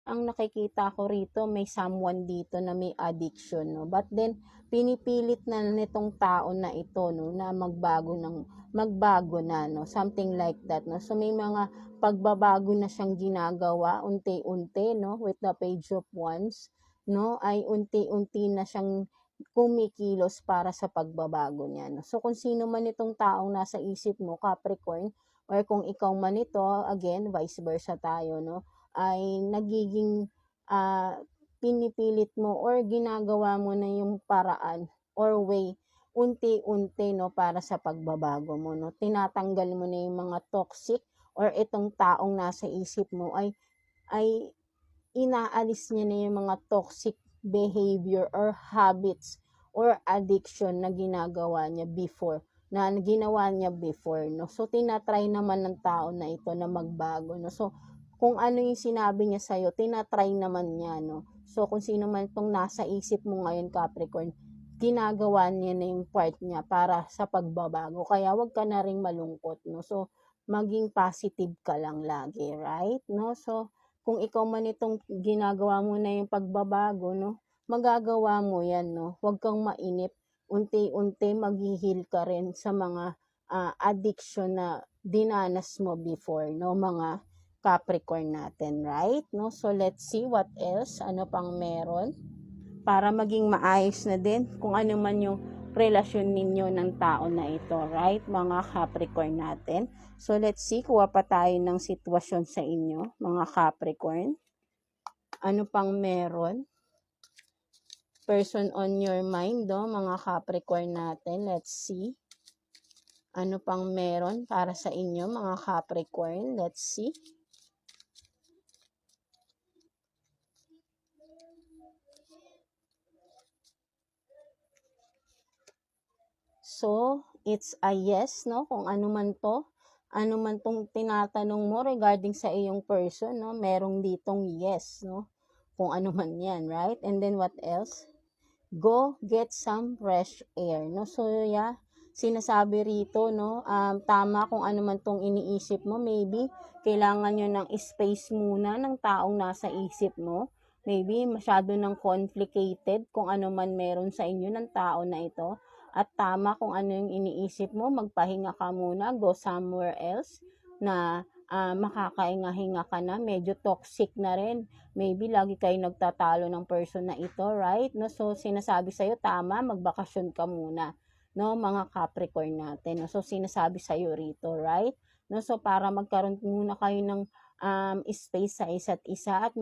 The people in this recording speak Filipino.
ang nakikita ko rito may someone dito na may addiction, no? But then, pinipilit na nitong tao na ito, no, na magbago na, no? Something like that, no? So, may mga pagbabago na siyang ginagawa, unti-unti, no? With the page of wands, no? Ay unti-unti na siyang kumikilos para sa pagbabago niya, no? So, kung sino man itong taong nasa isip mo, Capricorn, or kung ikaw man ito, again, vice versa tayo, no? Ay nagiging pinipilit mo or ginagawa mo na yung paraan or way unti-unti, no, para sa pagbabago mo, no? Tinatanggal mo na yung mga toxic or itong taong nasa isip mo ay inaalis niya na yung mga toxic behavior or habits or addiction na ginagawa niya before, no? So, tinatry naman ng tao na ito na magbago, no? So, kung ano yung sinabi niya sa'yo, tinatry naman niya, no? So, kung sino man itong nasa isip mo ngayon, Capricorn, ginagawa niya na yung part niya para sa pagbabago. Kaya, wag ka na ring malungkot, no? So, maging positive ka lang lagi, right? No? So, kung ikaw man itong ginagawa mo na yung pagbabago, no? Magagawa mo yan, no? Huwag kang mainip. Unti-unti maghihil ka rin sa mga addiction na dinanas mo before, no? Mga Capricorn natin, right? No? So, let's see what else. Ano pang meron? Para maging maayos na din kung ano man yung relasyon ninyo ng tao na ito, right? Mga Capricorn natin. So, let's see. Kuha pa tayo ng sitwasyon sa inyo, mga Capricorn. Ano pang meron? Person on your mind, do, mga Capricorn natin. Let's see. Ano pang meron para sa inyo, mga Capricorn? Let's see. So, it's a yes, no? Kung ano man to, ano man tong tinatanong mo regarding sa iyong person, no? Merong ditong yes, no? Kung ano man yan, right? And then what else? Go get some fresh air, no? So, yeah, sinasabi rito, no? Tama kung ano man tong iniisip mo. Maybe, kailangan nyo ng space muna ng taong nasa isip mo. Maybe, masyado ng complicated kung ano man meron sa inyo ng tao na ito. At tama kung ano yung iniisip mo, magpahinga ka muna, go somewhere else na makakahinga-hinga ka na, medyo toxic na rin. Maybe lagi kayo nagtatalo ng person na ito, right? No? So, sinasabi sa'yo, tama, magbakasyon ka muna, no? Mga Capricorn natin. No? So, sinasabi sa'yo rito, right? No? So, para magkaroon muna kayo ng space sa isa't isa at